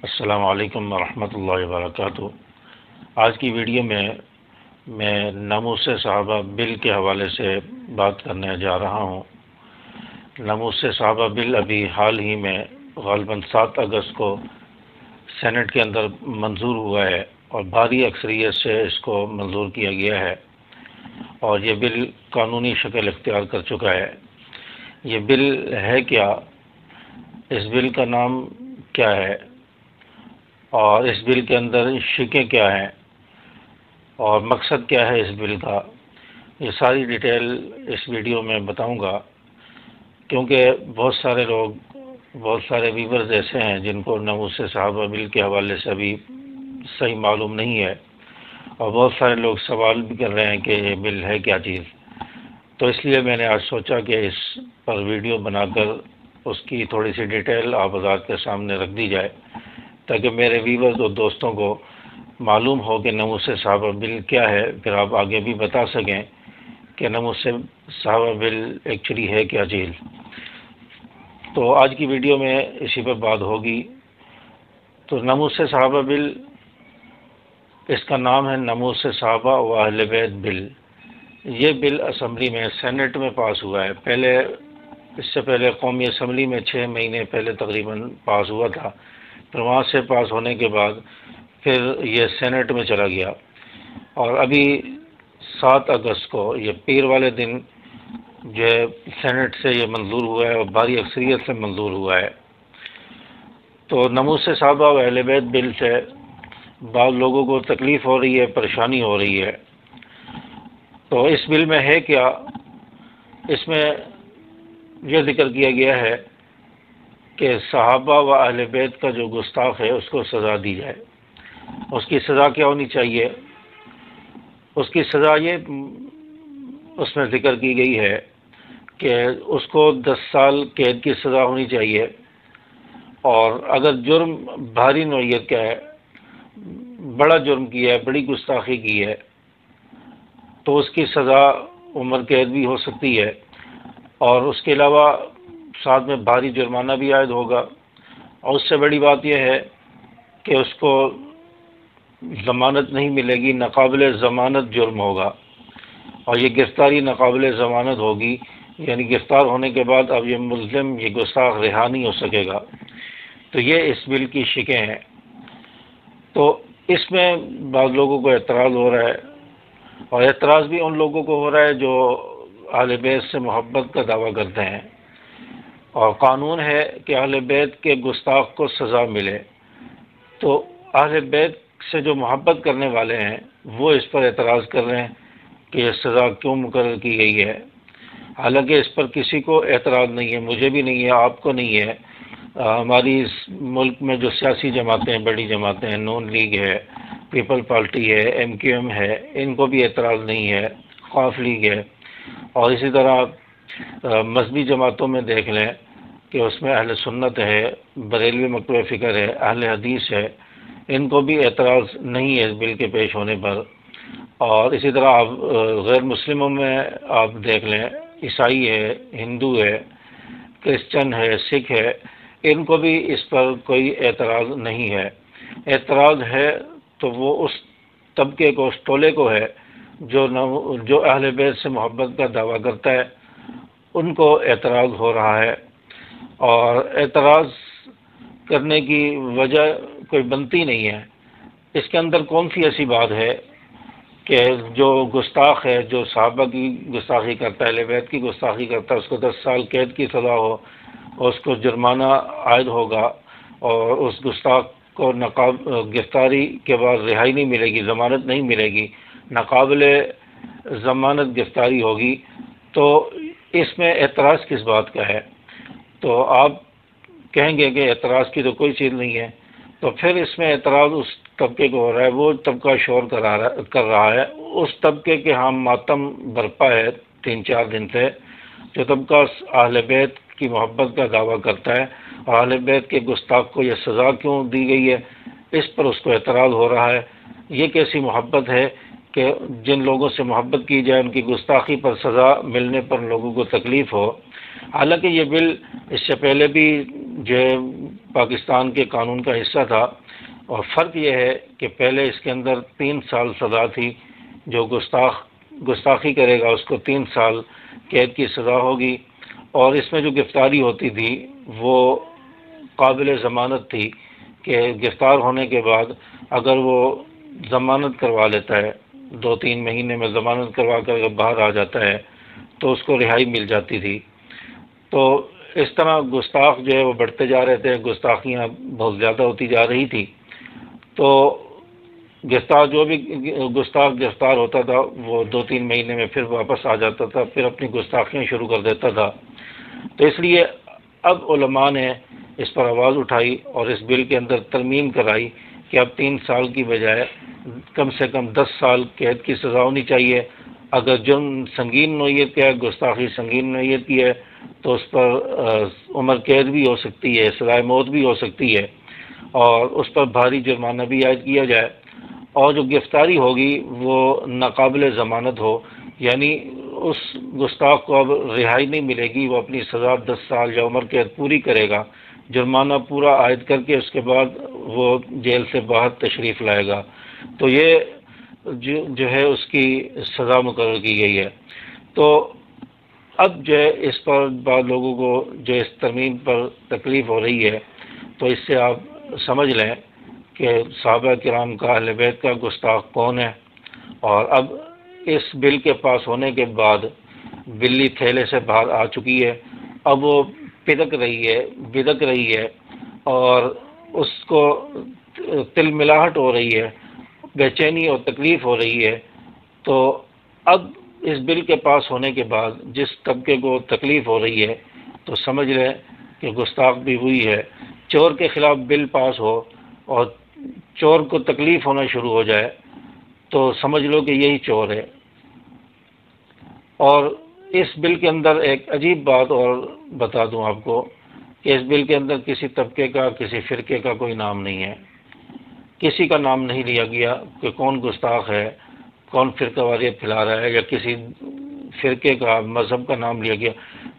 السلام علیکم ورحمۃ اللہ وبرکاتہ۔ آج کی ویڈیو میں ناموس صحابہ بل کے حوالے سے بات کرنے جا رہا ہوں۔ ناموس صحابہ بل ابھی حال ہی میں غالباً 7 اگست کو سینٹ کے اندر منظور ہوا ہے اور بھاری اکثریت سے اس کو منظور کیا گیا ہے اور یہ بل قانونی شکل اختیار کر چکا ہے۔ یہ بل ہے کیا؟ اس بل کا نام کیا ہے اور اس بل کے اندر شقیں کیا ہیں اور مقصد کیا ہے اس بل کا، یہ ساری ڈیٹیل اس ویڈیو میں بتاؤں گا، کیونکہ بہت سارے ویورز ایسے ہیں جن کو ناموس صحابہ بل کے حوالے سے ابھی صحیح معلوم نہیں ہے اور بہت سارے لوگ سوال بھی کر رہے ہیں کہ یہ بل ہے کیا چیز۔ تو اس لیے میں نے آج سوچا کہ اس پر ویڈیو بنا کر اس کی تھوڑی سی ڈیٹیل آپ حضرات کے سامنے رکھ دی جائے تاکہ میرے ویورز اور دوستوں کو معلوم ہو کہ ناموس صحابہ بل کیا ہے، پھر آپ آگے بھی بتا سکیں کہ ناموس صحابہ بل ایکچولی ہے کیا چیز۔ تو آج کی ویڈیو میں اسی پر بات ہوگی۔ تو ناموس صحابہ بل، اس کا نام ہے ناموس صحابہ و اہل بیت بل۔ یہ بل اسمبلی میں سینٹ میں پاس ہوا ہے۔ اس سے پہلے قومی اسمبلی میں 6 مہینے پہلے تقریباً پاس ہوا تھا، پھر وہاں سے پاس ہونے کے بعد پھر یہ سینٹ میں چلا گیا اور ابھی 7 اگست کو یہ پیر والے دن جو ہے سینٹ سے یہ منظور ہوا ہے اور بھاری اکثریت سے منظور ہوا ہے۔ تو ناموس صحابہ و اہل بیت بل سے بعض لوگوں کو تکلیف ہو رہی ہے، پریشانی ہو رہی ہے۔ تو اس بل میں ہے کیا؟ اس میں یہ ذکر کیا گیا ہے کہ صحابہ و اہل بیت کا جو گستاخ ہے اس کو سزا دی جائے۔ اس کی سزا کیا ہونی چاہیے؟ اس کی سزا یہ اس میں ذکر کی گئی ہے کہ اس کو 10 سال قید کی سزا ہونی چاہیے، اور اگر جرم بھاری نوعیت کا ہے، بڑا جرم کیا ہے، بڑی گستاخی کی ہے، تو اس کی سزا عمر قید بھی ہو سکتی ہے، اور اس کے علاوہ ساتھ میں بھاری جرمانہ بھی عائد ہوگا۔ اور اس سے بڑی بات یہ ہے کہ اس کو ضمانت نہیں ملے گی، ناقابل ضمانت جرم ہوگا، اور یہ گرفتاری ناقابل ضمانت ہوگی، یعنی گرفتار ہونے کے بعد اب یہ ملزم، یہ گستاخ رہا نہیں ہو سکے گا۔ تو یہ اس بل کی شقیں ہیں۔ تو اس میں بعض لوگوں کو اعتراض ہو رہا ہے، اور اعتراض بھی ان لوگوں کو ہو رہا ہے جو اہل بیت سے محبت کا دعویٰ کرتے ہیں، اور قانون ہے کہ اہل بیت کے گستاخ کو سزا ملے۔ تو اہل بیت سے جو محبت کرنے والے ہیں وہ اس پر اعتراض کر رہے ہیں کہ یہ سزا کیوں مقرر کی گئی ہے، حالانکہ اس پر کسی کو اعتراض نہیں ہے، مجھے بھی نہیں ہے، آپ کو نہیں ہے۔ ہماری اس ملک میں جو سیاسی جماعتیں ہیں، بڑی جماعتیں ہیں، نون لیگ ہے، پیپل پارٹی ہے، MQM ہے، ان کو بھی اعتراض نہیں ہے، خواف لیگ ہے، اور اسی طرح مذہبی جماعتوں میں دیکھ لیں کہ اس میں اہل سنت ہے، بریلوی مکتبہ فکر ہے، اہل حدیث ہے، ان کو بھی اعتراض نہیں ہے اس بل کے پیش ہونے پر۔ اور اسی طرح آپ غیر مسلموں میں آپ دیکھ لیں، عیسائی ہے، ہندو ہے، کرسچن ہے، سکھ ہے، ان کو بھی اس پر کوئی اعتراض نہیں ہے۔ اعتراض ہے تو وہ اس طبقے کو، اس ٹولے کو ہے جو اہل بیت سے محبت کا دعویٰ کرتا ہے، ان کو اعتراض ہو رہا ہے، اور اعتراض کرنے کی وجہ کوئی بنتی نہیں ہے۔ اس کے اندر کون سی ایسی بات ہے کہ جو گستاخ ہے، جو صحابہ کی گستاخی کرتا ہے، اہل بیت کی گستاخی کرتا ہے، اس کو 10 سال قید کی سزا ہو اور اس کو جرمانہ عائد ہوگا، اور اس گستاخ کو گرفتاری کے بعد رہائی نہیں ملے گی، ضمانت نہیں ملے گی، ناقابل ضمانت گرفتاری ہوگی، تو اس میں اعتراض کس بات کا ہے؟ تو آپ کہیں گے کہ اعتراض کی تو کوئی چیز نہیں ہے، تو پھر اس میں اعتراض اس طبقے کو ہو رہا ہے، وہ طبقہ شور کر رہا ہے، اس طبقے کے ہاں ماتم برپا ہے 3-4 دن سے، جو طبقہ اہل بیت کی محبت کا دعویٰ کرتا ہے، اور اہل بیت کے گستاخ کو یہ سزا کیوں دی گئی ہے، اس پر اس کو اعتراض ہو رہا ہے۔ یہ کیسی محبت ہے کہ جن لوگوں سے محبت کی جائے ان کی گستاخی پر سزا ملنے پر لوگوں کو تکلیف ہو؟ حالانکہ یہ بل اس سے پہلے بھی جو پاکستان کے قانون کا حصہ تھا، اور فرق یہ ہے کہ پہلے اس کے اندر 3 سال سزا تھی، جو گستاخی کرے گا اس کو 3 سال قید کی سزا ہوگی، اور اس میں جو گرفتاری ہوتی تھی وہ قابل ضمانت تھی کہ گرفتار ہونے کے بعد اگر وہ ضمانت کروا لیتا ہے، 2-3 مہینے میں ضمانت کروا کر اگر باہر آ جاتا ہے تو اس کو رہائی مل جاتی تھی۔ تو اس طرح گستاخ جو ہے وہ بڑھتے جا رہے تھے، گستاخیاں بہت زیادہ ہوتی جا رہی تھی، تو جو بھی گستاخ گرفتار ہوتا تھا وہ 2-3 مہینے میں پھر واپس آ جاتا تھا، پھر اپنی گستاخیاں شروع کر دیتا تھا۔ تو اس لیے اب علماء نے اس پر آواز اٹھائی اور اس بل کے اندر ترمیم کرائی کہ اب 3 سال کی بجائے کم سے کم 10 سال قید کی سزا ہونی چاہیے۔ اگر جرم سنگین نوعیت کا ہے، گستاخی سنگین نوعیت کی ہے، تو اس پر عمر قید بھی ہو سکتی ہے، سزائے موت بھی ہو سکتی ہے، اور اس پر بھاری جرمانہ بھی عائد کیا جائے، اور جو گرفتاری ہوگی وہ ناقابل ضمانت ہو، یعنی اس گستاخ کو اب رہائی نہیں ملے گی، وہ اپنی سزا 10 سال یا عمر قید پوری کرے گا، جرمانہ پورا عائد کر کے اس کے بعد وہ جیل سے باہر تشریف لائے گا، تو یہ جو ہے اس کی سزا مقرر کی گئی ہے۔ تو اب جو ہے اس پر بعض لوگوں کو جو اس ترمیم پر تکلیف ہو رہی ہے، تو اس سے آپ سمجھ لیں کہ صحابہ کرام کا اہل بیت کا گستاخ کون ہے، اور اب اس بل کے پاس ہونے کے بعد بلی تھیلے سے باہر آ چکی ہے، اب وہ بدک رہی ہے اور اس کو تل ملاہٹ ہو رہی ہے، بے چینی اور تکلیف ہو رہی ہے۔ تو اب اس بل کے پاس ہونے کے بعد جس طبقے کو تکلیف ہو رہی ہے تو سمجھ لیں کہ گستاخ بھی ہوئی ہے۔ چور کے خلاف بل پاس ہو اور چور کو تکلیف ہونا شروع ہو جائے تو سمجھ لو کہ یہی چور ہے۔ اور اس بل کے اندر ایک عجیب بات اور بتا دوں آپ کو کہ اس بل کے اندر کسی طبقے کا، کسی فرقے کا کوئی نام نہیں ہے، کسی کا نام نہیں لیا گیا کہ کون گستاخ ہے، کون فرقہ واریت پھیلا رہا ہے، یا کسی فرقے کا، مذہب کا نام لیا گیا،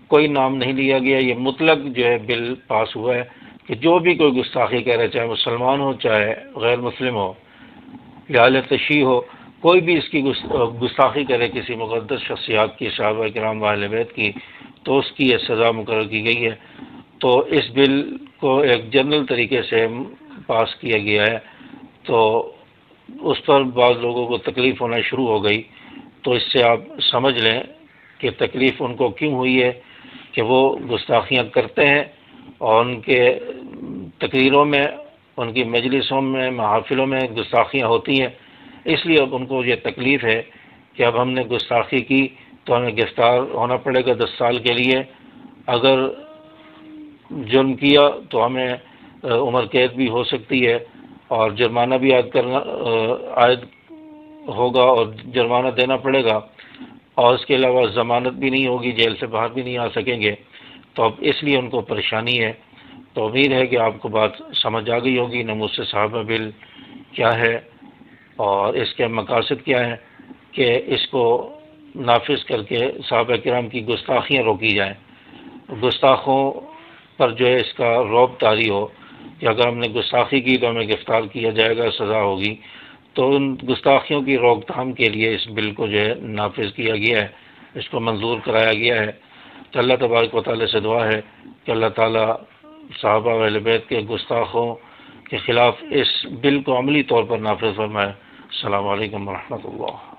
کوئی نام نہیں لیا گیا۔ یہ مطلق جو ہے بل پاس ہوا ہے کہ جو بھی کوئی گستاخی کہہ رہے، چاہے مسلمان ہو چاہے غیر مسلم ہو یا اہل تشیع ہو، کوئی بھی اس کی گستاخی کرے کسی مقدس شخصیات کی، صحابہ کرام و اہل بیت کی، تو اس کی یہ سزا مقرر کی گئی ہے۔ تو اس بل کو ایک جنرل طریقے سے پاس کیا گیا ہے، تو اس پر بعض لوگوں کو تکلیف ہونا شروع ہو گئی، تو اس سے آپ سمجھ لیں کہ تکلیف ان کو کیوں ہوئی ہے کہ وہ گستاخیاں کرتے ہیں، اور ان کے تقریروں میں، ان کی مجلسوں میں، محافلوں میں گستاخیاں ہوتی ہیں، اس لیے اب ان کو یہ تکلیف ہے کہ اب ہم نے گستاخی کی تو ہمیں گرفتار ہونا پڑے گا 10 سال کے لیے، اگر جرم کیا تو ہمیں عمر قید بھی ہو سکتی ہے، اور جرمانہ بھی عائد ہوگا اور جرمانہ دینا پڑے گا، اور اس کے علاوہ ضمانت بھی نہیں ہوگی، جیل سے باہر بھی نہیں آ سکیں گے، تو اب اس لیے ان کو پریشانی ہے۔ تو امید ہے کہ آپ کو بات سمجھ آ گئی ہوگی ناموس صحابہ بل کیا ہے اور اس کے مقاصد کیا ہیں، کہ اس کو نافذ کر کے صحابہ کرام کی گستاخیاں روکی جائیں، گستاخوں پر جو ہے اس کا رعب طاری ہو کہ اگر ہم نے گستاخی کی تو ہمیں گرفتار کیا جائے گا، سزا ہوگی۔ تو ان گستاخیوں کی روک تھام کے لیے اس بل کو جو ہے نافذ کیا گیا ہے، اس کو منظور کرایا گیا ہے۔ تو اللہ تبارک و تعالیٰ سے دعا ہے کہ اللہ تعالیٰ صحابہ و اہل بیت کے گستاخوں کے خلاف اس بل کو عملی طور پر نافذ فرمائے۔ السلام علیکم ورحمۃ اللہ۔